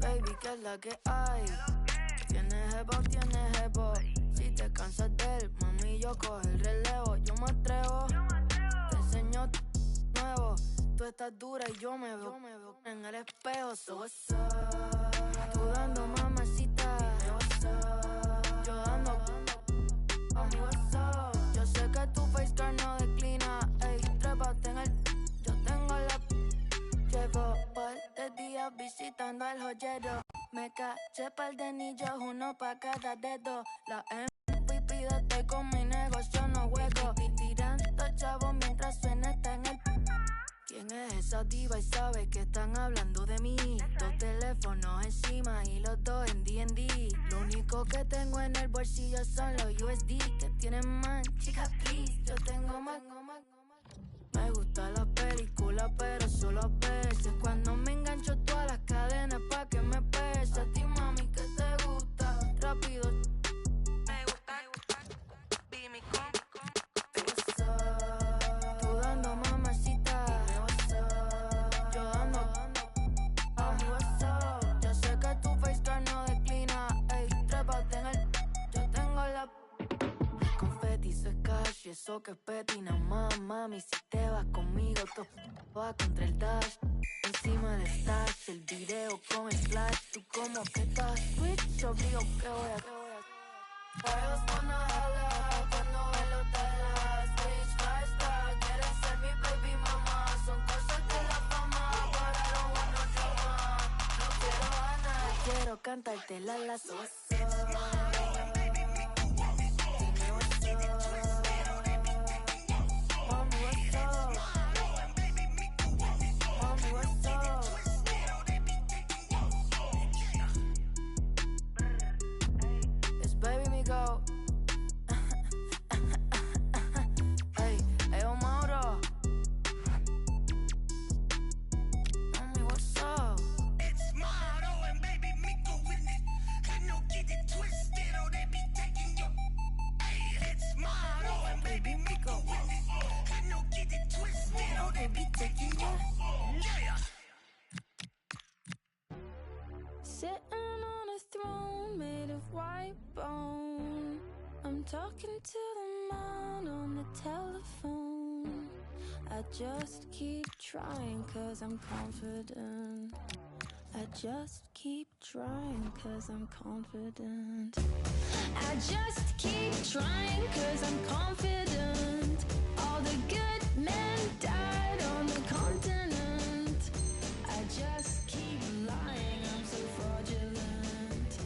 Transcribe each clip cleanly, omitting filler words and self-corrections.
Baby, ¿qué es la que hay? Tienes jevo. Si te cansas de él, mami, yo cojo el relevo. Yo me atrevo, te enseño nuevo. Tú estás dura y yo me veo en el espejo. So what's up? Tú dando mamacita, yo dando mami, what's up? Yo sé que tu face card no declina. Ey, trépate en el, yo tengo la. Llevo par de días visitando al joyero. Me caché par de anillos, uno pa' cada dedo. La MVP de estoy con mi negocio, no juego. Tirando chavos mientras suena está en el. ¿Quién es esa diva y sabe que están hablando de mí? Dos teléfonos encima y los dos en D&D. Lo único que tengo en el bolsillo son los USD que tienen man. Chica, please, yo tengo más. Me gusta la película, pero solo a veces. Cuando me engancho todas las cadenas pa' que me pese. A ti, mami, que te gusta. Rápido. Me gusta. Be mi con. Tú dando mamacita. Yo dando. Mami, what's up? Yo sé que tu face card no declina. Ey, trépate en el. Yo tengo la. Confeti, eso es cash y eso que es petina más, mami. Si te vas conmigo, tú vas contra el dash. Encima del stash, el video con el flash. Tú como que estás switch, yo digo que voy a. Ellos van a jalar cuando ven los talas. Switch, lifestyle, quieren ser mi baby mama. Son cosas de la fama, but I don't want no drama. No quiero ganar, quiero cantarte la Sitting on a throne made of white bone. I'm talking to the man on the telephone. I just keep trying cause I'm confident. I just keep trying cause I'm confident. I just keep trying cause I'm confident. All the good men died on the continent. I just keep lying, I'm so fraudulent.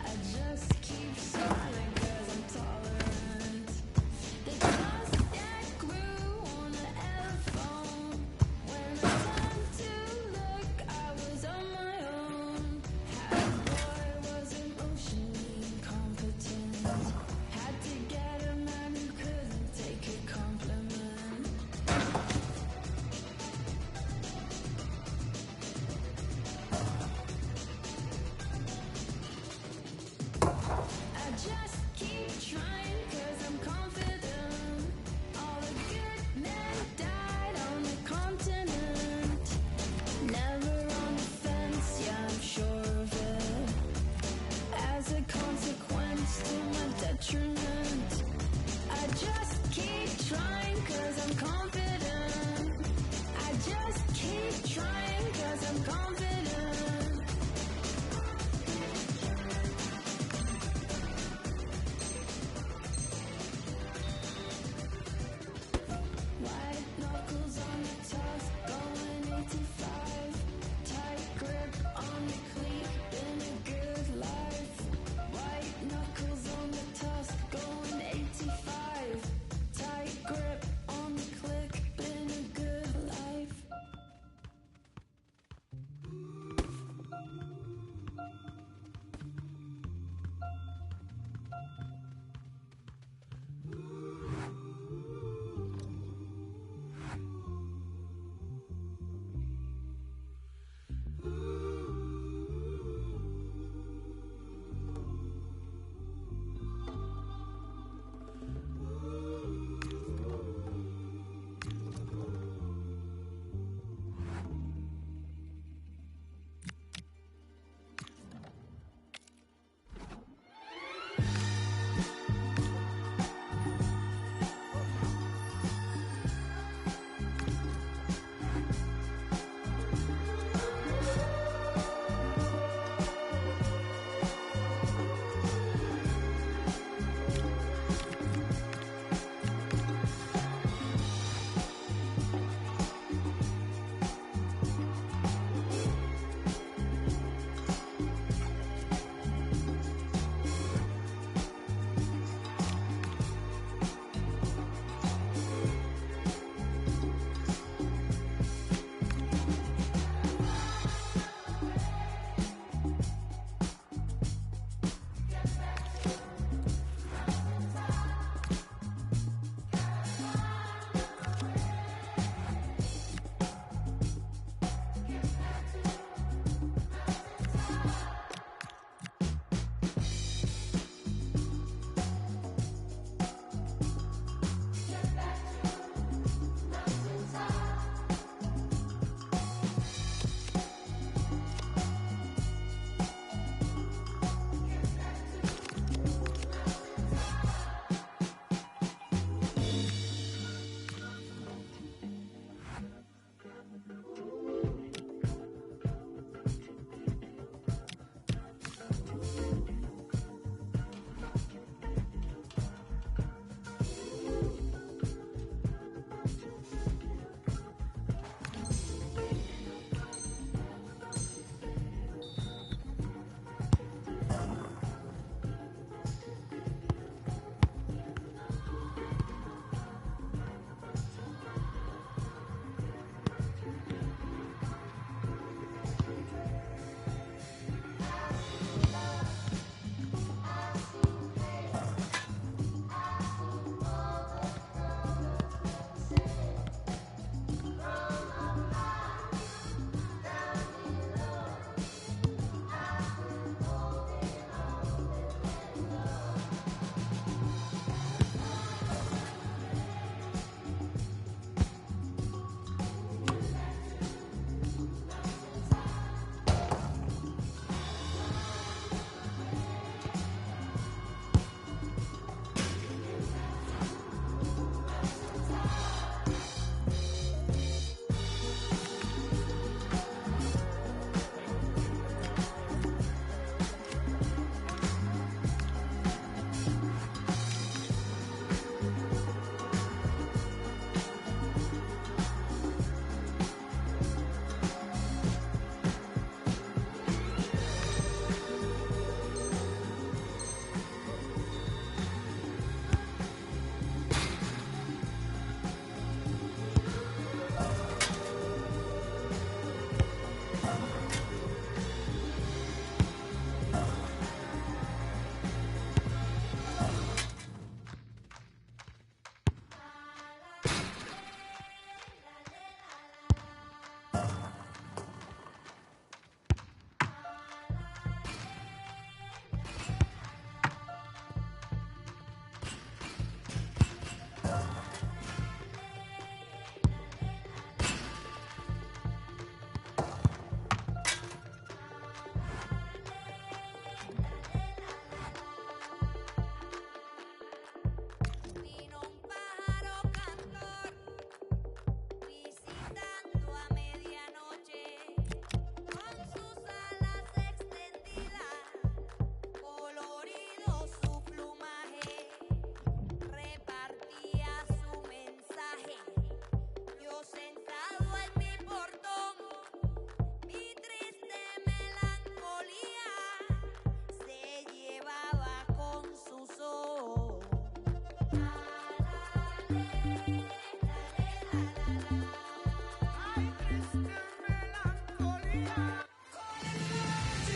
I just keep smiling cause I'm tolerant. The dust that grew on the elephone. When I turned to look, I was on my own. Had a boy, was emotionally incompetent. Had to get a man who couldn't take a compliment. I just keep trying cause I'm confident. All the good men died on the continent. Never on the fence, yeah, I'm sure of it. As a consequence to my detriment. I just keep trying cause I'm confident. I just keep trying cause I'm confident.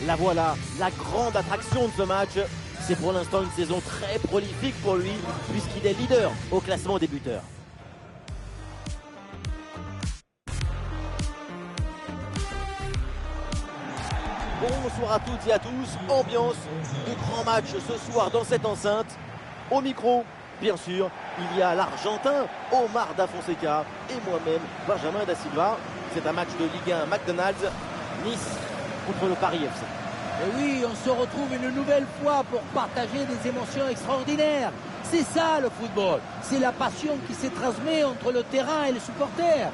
La voilà, la grande attraction de ce match. C'est pour l'instant une saison très prolifique pour lui, puisqu'il est leader au classement des buteurs. Bonsoir à toutes et à tous. Ambiance du grand match ce soir dans cette enceinte. Au micro, bien sûr, il y a l'Argentin Omar Da Fonseca et moi-même, Benjamin Da Silva. C'est un match de Ligue 1 McDonald's, Nice contre le Paris FC. Et oui, on se retrouve une nouvelle fois pour partager des émotions extraordinaires. C'est ça le football, c'est la passion qui se transmet entre le terrain et les supporters.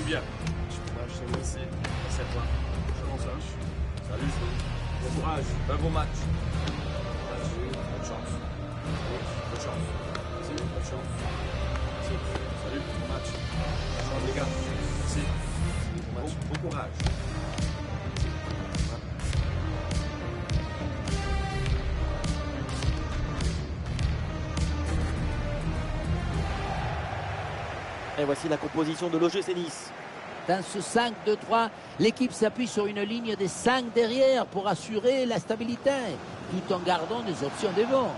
Bien. Je te remercie. Merci à toi. Comment ça? Salut, bon courage. Un bon match. Bonne chance. Bonne chance. Merci, bonne chance. Merci. Salut, bon match. Bonne chance, les gars. Merci. Bon courage. Et voici la composition de l'OGC Nice. Dans ce 5-2-3, l'équipe s'appuie sur une ligne de 5 derrière pour assurer la stabilité, tout en gardant des options devant.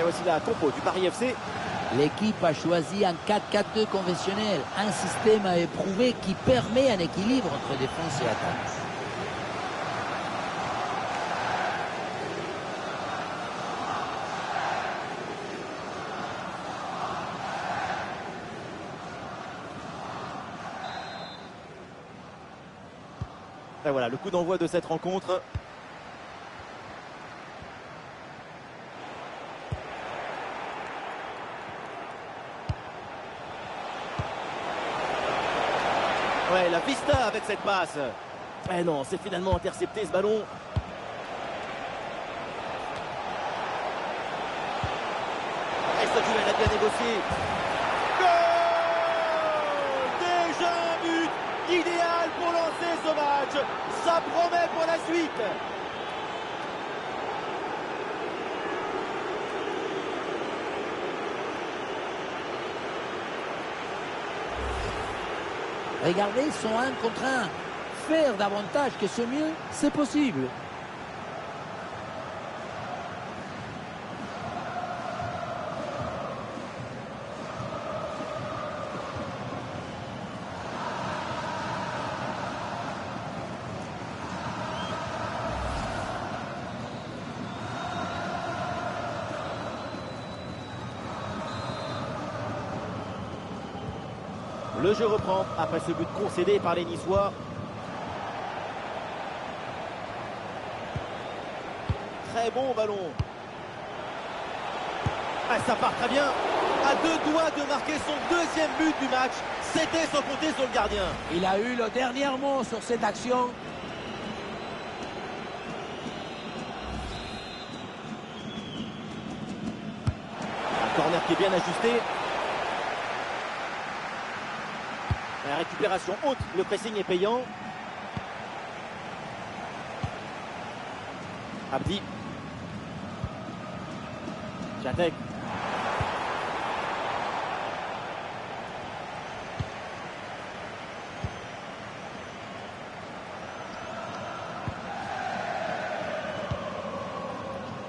Et voici la compo du Paris FC. L'équipe a choisi un 4-4-2 conventionnel, un système à éprouver qui permet un équilibre entre défense et attaque. Et voilà le coup d'envoi de cette rencontre. Ouais, la vista avec cette passe. Eh non, c'est finalement intercepté ce ballon. Et ce duel a bien négocié. Déjà un but idéal pour lancer ce match. Ça promet pour la suite. Regardez, ils sont 1 contre 1. Faire davantage que ce mieux, c'est possible. Le jeu reprend après ce but concédé par les Niçois. Très bon ballon. Ah, ça part très bien. À 2 doigts de marquer son 2e but du match. C'était sans compter sur le gardien. Il a eu le dernier mot sur cette action. Un corner qui est bien ajusté. La récupération haute, le pressing est payant. Abdi. Jatek.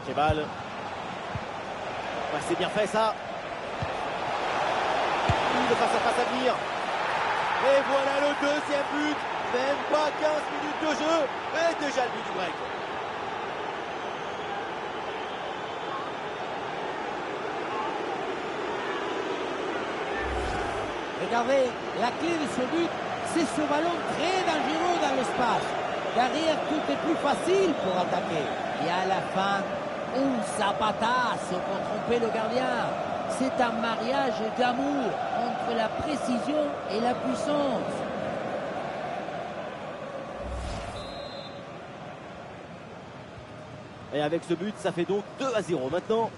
Cheval. Ouais, c'est bien fait ça. Le face à face à venir. Et voilà le 2e but. Même pas 15 minutes de jeu. Et déjà le but du break. Regardez, la clé de ce but, c'est ce ballon très dangereux dans l'espace. Derrière, tout est plus facile pour attaquer. Et à la fin, un zapatazo pour tromper le gardien. C'est un mariage d'amour entre la précision et la puissance. Et avec ce but, ça fait donc 2-0 maintenant.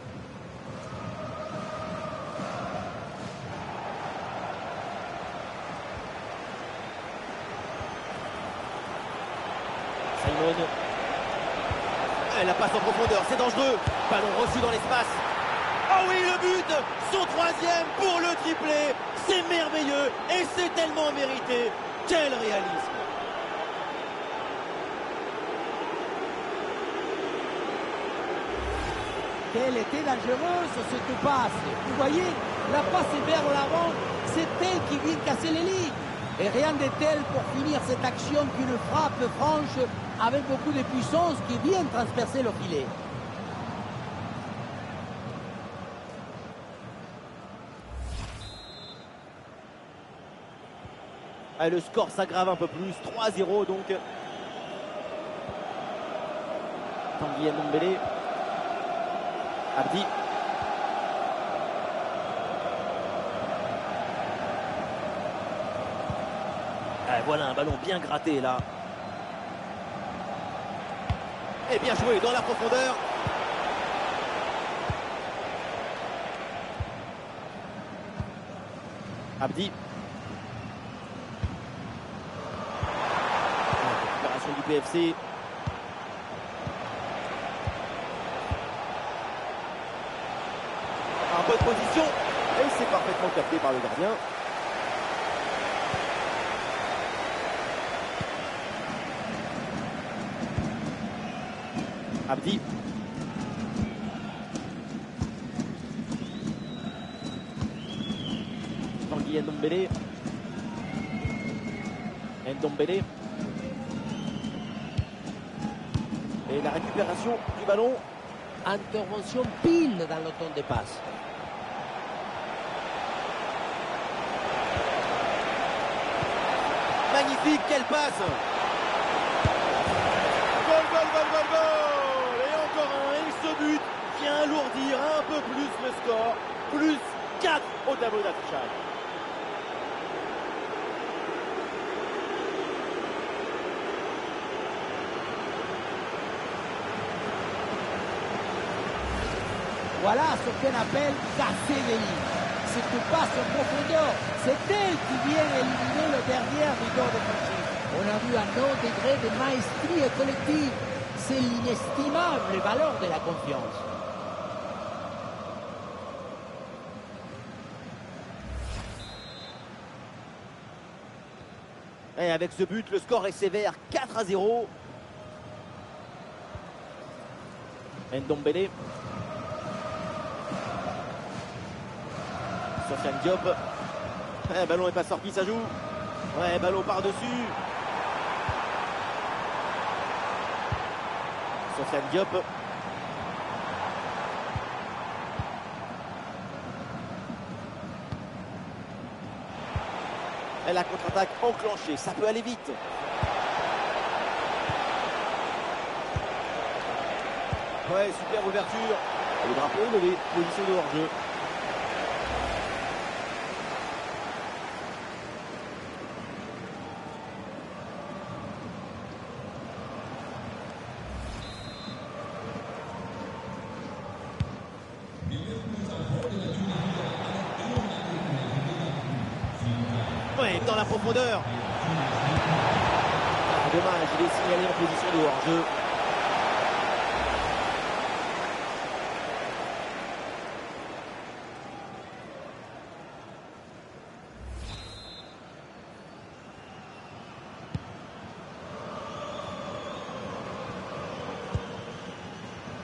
Simon. Et la passe en profondeur, c'est dangereux. Ballon reçu dans l'espace. Oh oui, le but, son troisième pour le triplé. C'est merveilleux et c'est tellement mérité. Quel réalisme. Quelle était dangereuse cette passe. Vous voyez, la passe vers l'avant, c'est elle qui vient casser les lignes. Et rien de tel pour finir cette action qu'une frappe franche avec beaucoup de puissance qui vient transpercer le filet. Ah, le score s'aggrave un peu plus, 3-0 donc. Tanguy Ndombele. Abdi. Ah, voilà un ballon bien gratté là. Et bien joué dans la profondeur. Abdi. Récupération du PFC. En bonne position. Et c'est parfaitement capté par le gardien. Abdi. Tanguy Ndombele. Ndombele. Et la récupération du ballon. Intervention pile dans le temps de passe. Magnifique, quelle passe! Goal, goal, goal, goal, goal! Et encore un, et ce but vient alourdir un peu plus le score. Plus 4 au tableau d'affichage. Voilà ce qu'on appelle casser les lignes. Cette passe en profondeur, c'est elle qui vient éliminer le dernier rideau défensif. On a vu un haut degré de maestrie collective. C'est l'inestimable valeur de la confiance. Et avec ce but, le score est sévère, 4-0. Ndombele. Sofiane Diop. Ballon n'est pas sorti, ça joue. Ouais, ballon par-dessus. Sofiane Diop. Et la contre-attaque enclenchée, ça peut aller vite. Ouais, super ouverture. Le drapeau est levé, position de hors-jeu. Ouais, dans la profondeur. Ah, dommage, il est signalé en position de hors-jeu.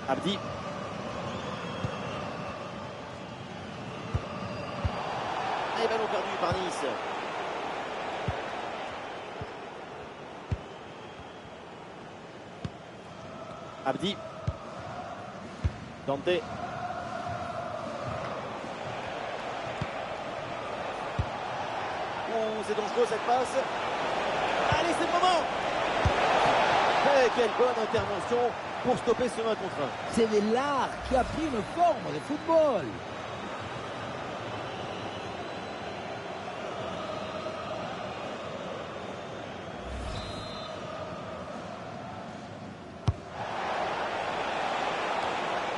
Abdi. Et ballon perdu par Nice. Abdi. Dante. Oh, c'est dangereux cette passe. Allez, c'est le moment. Et quelle bonne intervention pour stopper ce 1 contre 1. C'est de l'art qui a pris une forme de football.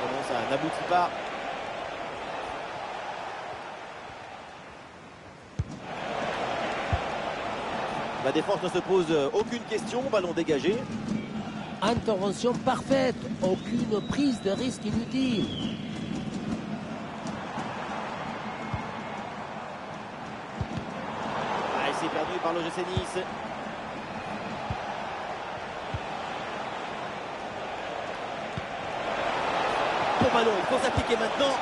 Comment ça n'aboutit pas. La défense ne se pose aucune question, ballon dégagé. Intervention parfaite, aucune prise de risque inutile. Ah, c'est perdu par l'OGC Nice. Bon ballon, il faut s'appliquer maintenant.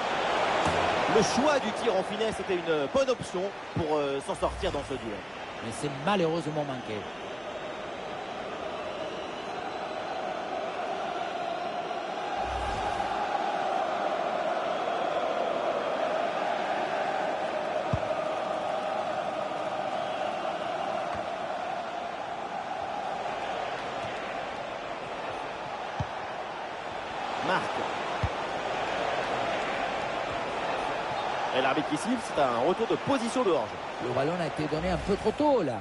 Le choix du tir en finesse était une bonne option pour s'en sortir dans ce duel. Mais c'est malheureusement manqué. Marc. Et l'arbitre qui siffle, c'est un retour de position de hors-jeu. Le ballon a été donné un peu trop tôt là.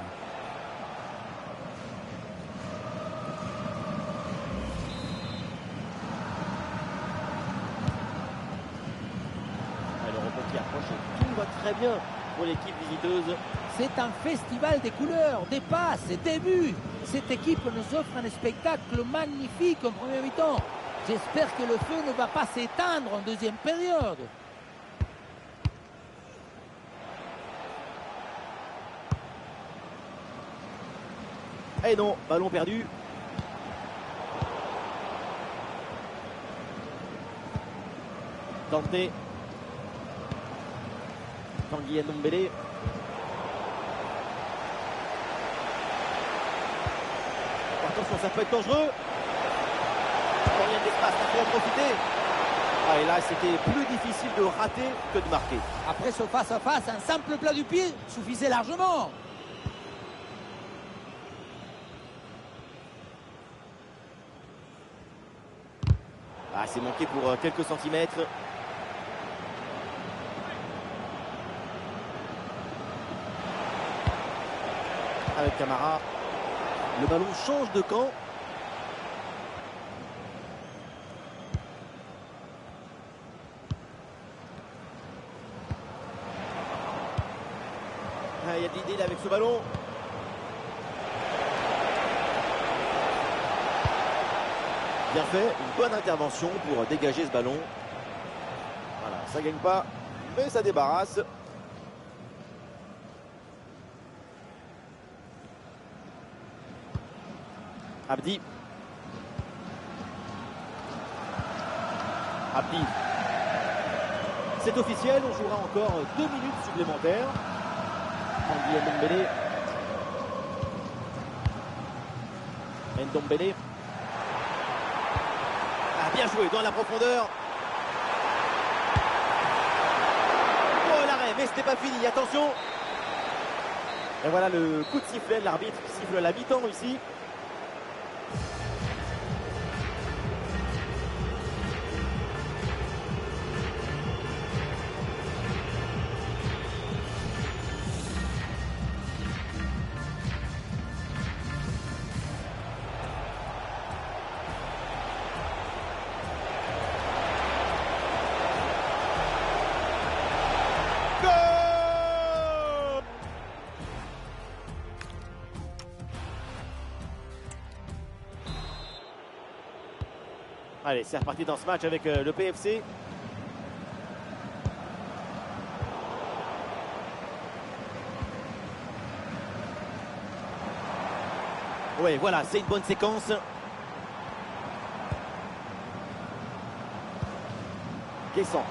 Le rebond qui approche et tout va très bien pour l'équipe visiteuse. C'est un festival des couleurs, des passes, des buts. Cette équipe nous offre un spectacle magnifique en première mi-temps. J'espère que le feu ne va pas s'éteindre en deuxième période. Et non, ballon perdu. Dante. Tanguy Ndombele. Attention, ça peut être dangereux. Combien d'espace, il faut en profiter. Ah, et là, c'était plus difficile de rater que de marquer. Après ce face-à-face, un simple plat du pied suffisait largement. Ah, c'est manqué pour quelques centimètres. Avec Camara. Le ballon change de camp. Ah, il y a de l'idée là avec ce ballon. Bien fait, une bonne intervention pour dégager ce ballon. Voilà, ça gagne pas, mais ça débarrasse. Abdi. Abdi. C'est officiel, on jouera encore 2 minutes supplémentaires. Tanguy Ndombele. Ndombele. Ah, bien joué dans la profondeur. Oh, l'arrêt, mais ce n'est pas fini, attention. Et voilà le coup de sifflet, l'arbitre siffle la mi-temps ici. Allez, c'est reparti dans ce match avec le PFC. Oui, voilà, c'est une bonne séquence. Guessant.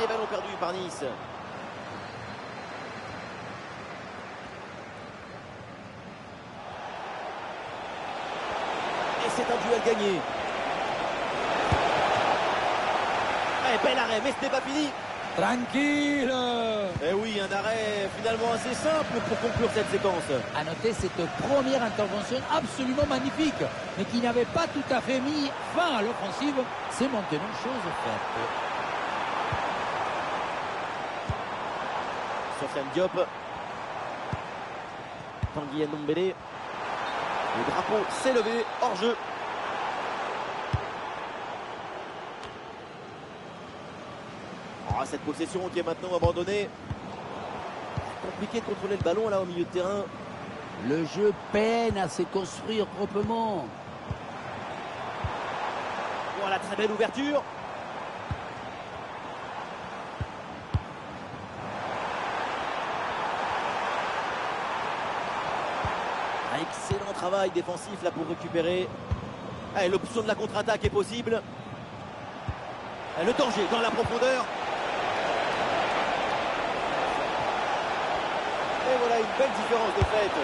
Et ballon perdu par Nice. Et c'est un duel gagné. Et bel arrêt, mais ce n'est pas fini. Tranquille. Eh oui, un arrêt finalement assez simple pour conclure cette séquence. À noter cette première intervention absolument magnifique, mais qui n'avait pas tout à fait mis fin à l'offensive. C'est maintenant chose faite. Sofiane Diop. Tanguy Ndombele. Le drapeau s'est levé, hors jeu. Oh, cette possession qui est maintenant abandonnée. Compliqué de contrôler le ballon là au milieu de terrain. Le jeu peine à se construire proprement. Voilà, très belle ouverture. Excellent travail défensif là pour récupérer. L'option de la contre-attaque est possible. Le danger dans la profondeur. Et voilà une belle différence de fait.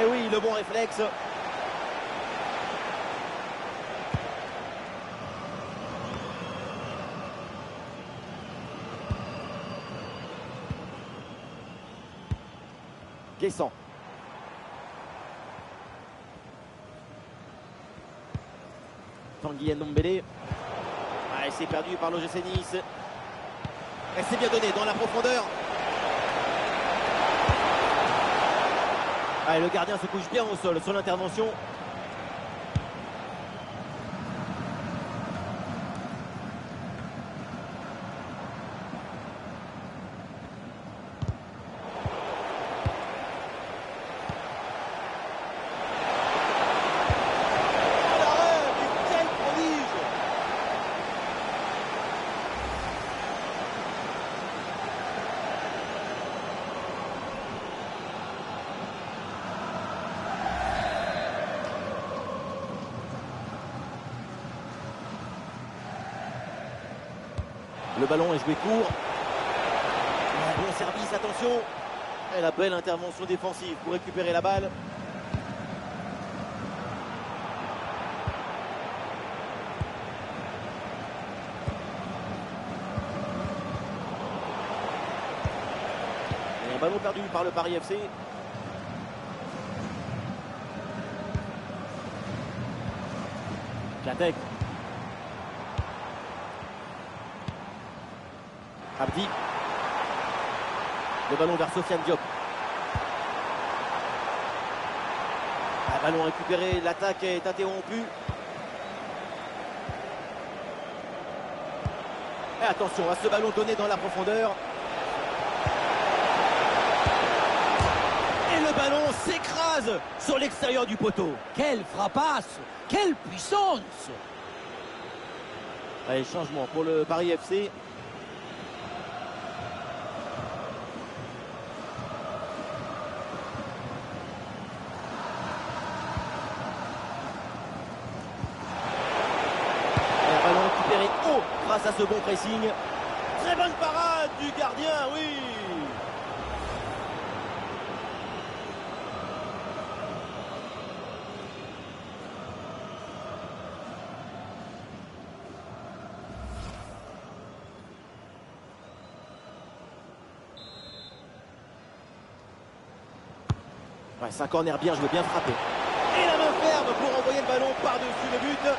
Et oui, le bon réflexe. Guessant. Tanguy Ndombele. C'est perdu par l'OGC Nice. Et c'est bien donné dans la profondeur. Le gardien se couche bien au sol sur l'intervention. Le ballon est joué court. Bon service, attention. Et la belle intervention défensive pour récupérer la balle. Et un ballon perdu par le Paris FC. Klatek. Abdi. Le ballon vers Sofiane Diop. Un ballon récupéré, l'attaque est interrompue. Et attention à ce ballon donné dans la profondeur. Et le ballon s'écrase sur l'extérieur du poteau. Quelle frappasse! Quelle puissance! Allez, changement pour le Paris FC. Grâce à ce bon pressing. Très bonne parade du gardien, oui. C'est un corner bien joué, bien frappé. Et la main ferme pour envoyer le ballon par-dessus le but.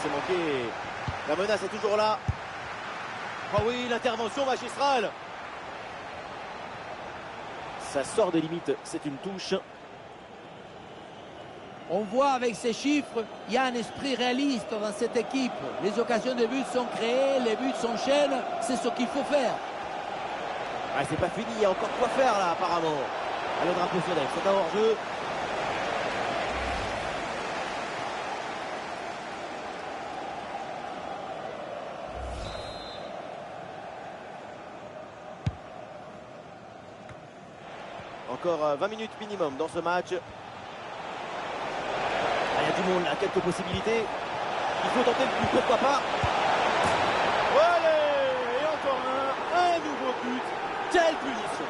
Manqué. La menace est toujours là. Oh oui, l'intervention magistrale. Ça sort des limites, c'est une touche. On voit avec ces chiffres, il y a un esprit réaliste dans cette équipe. Les occasions de but sont créées, les buts s'enchaînent, c'est ce qu'il faut faire. C'est pas fini, il y a encore quoi faire là apparemment. Le drapeau se lève, c'est un hors-jeu. Encore 20 minutes minimum dans ce match. Il y a du monde là, quelques possibilités. Il faut tenter le coup, pourquoi pas. Allez, et encore un nouveau but. Quelle punition.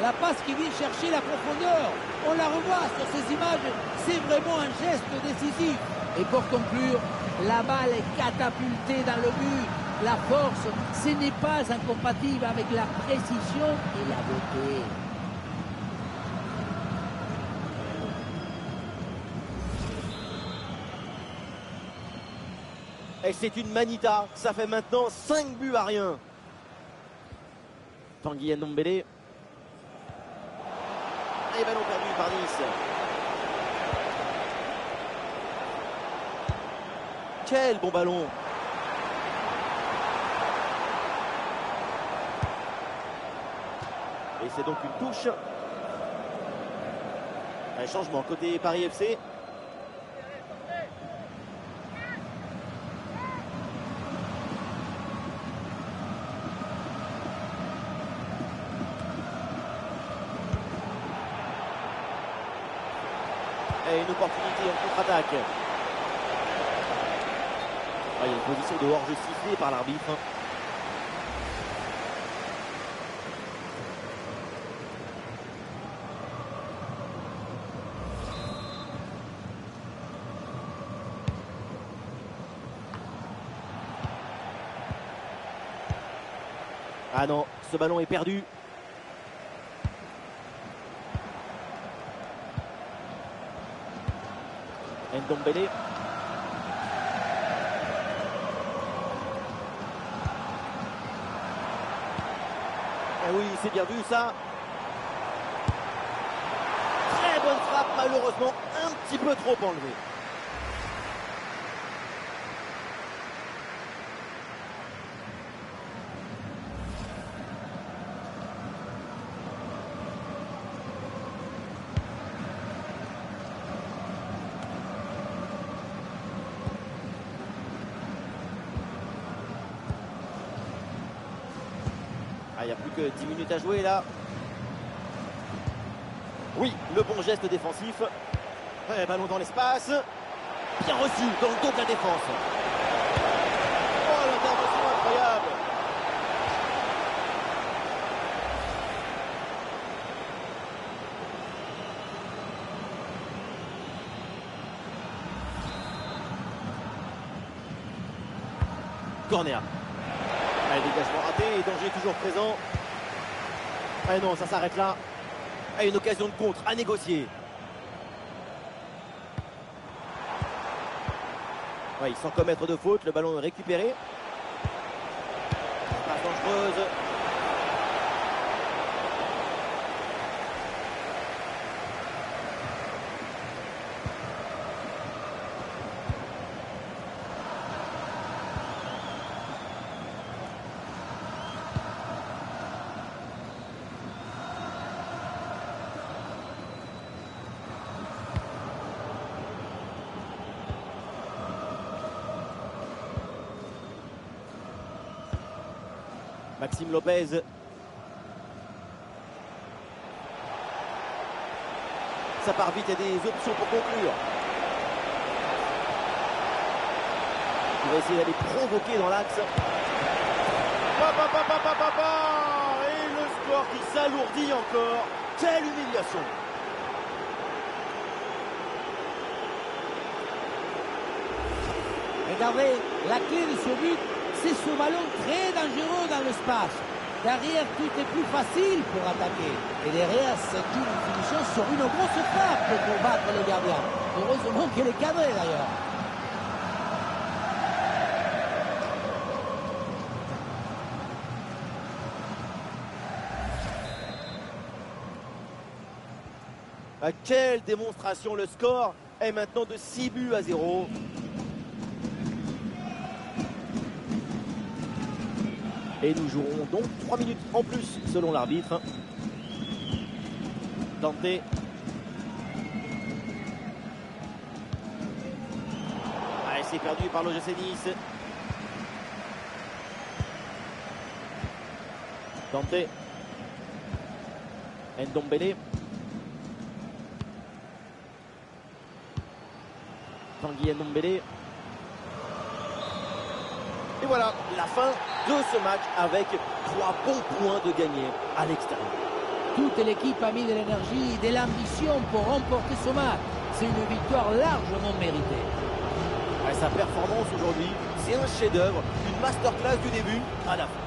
La passe qui vient chercher la profondeur. On la revoit sur ces images. C'est vraiment un geste décisif. Et pour conclure, la balle est catapultée dans le but. La force, ce n'est pas incompatible avec la précision et la beauté. Et c'est une manita. Ça fait maintenant 5 buts à rien. Tanguy Ndombele. Et ballon perdu par Nice. Quel bon ballon. Et c'est donc une touche. Un changement côté Paris FC. Et une opportunité en contre-attaque. Ah, il y a une position de hors-jeu sifflée par l'arbitre. Ah non, ce ballon est perdu. Ndombele. Ah oui, c'est bien vu ça. Très bonne frappe, malheureusement un petit peu trop enlevée. Ah, il n'y a plus que 10 minutes à jouer là. Oui, le bon geste défensif. Ouais, ballon dans l'espace. Bien reçu dans le dos de la défense. Oh, l'intervention incroyable. Corner. Allez, dégagement raté et danger toujours présent. Ah non, ça s'arrête là. Ah, une occasion de contre à négocier. Ouais, sans commettre de faute, le ballon est récupéré. Passe dangereuse. Maxime Lopez. Ça part vite, il y a des options pour conclure. Il va essayer d'aller provoquer dans l'axe. Et le score qui s'alourdit encore. Quelle humiliation. Regardez, la clé de ce but, c'est ce ballon très dangereux dans l'espace. Derrière, tout est plus facile pour attaquer. Et derrière, c'est une finition sur une grosse frappe pour battre le gardien. Heureusement qu'elle est cadrée d'ailleurs. Quelle démonstration. Le score est maintenant de 6 buts à 0. Et nous jouerons donc 3 minutes en plus selon l'arbitre. Dante. Ah, c'est perdu par l'OGC Nice. Dante. Ndombele. Tanguy Ndombele. Et voilà, la fin de ce match avec 3 bons points de gagner à l'extérieur. Toute l'équipe a mis de l'énergie et de l'ambition pour remporter ce match. C'est une victoire largement méritée. Sa performance aujourd'hui, c'est un chef-d'œuvre, une masterclass du début à la fin.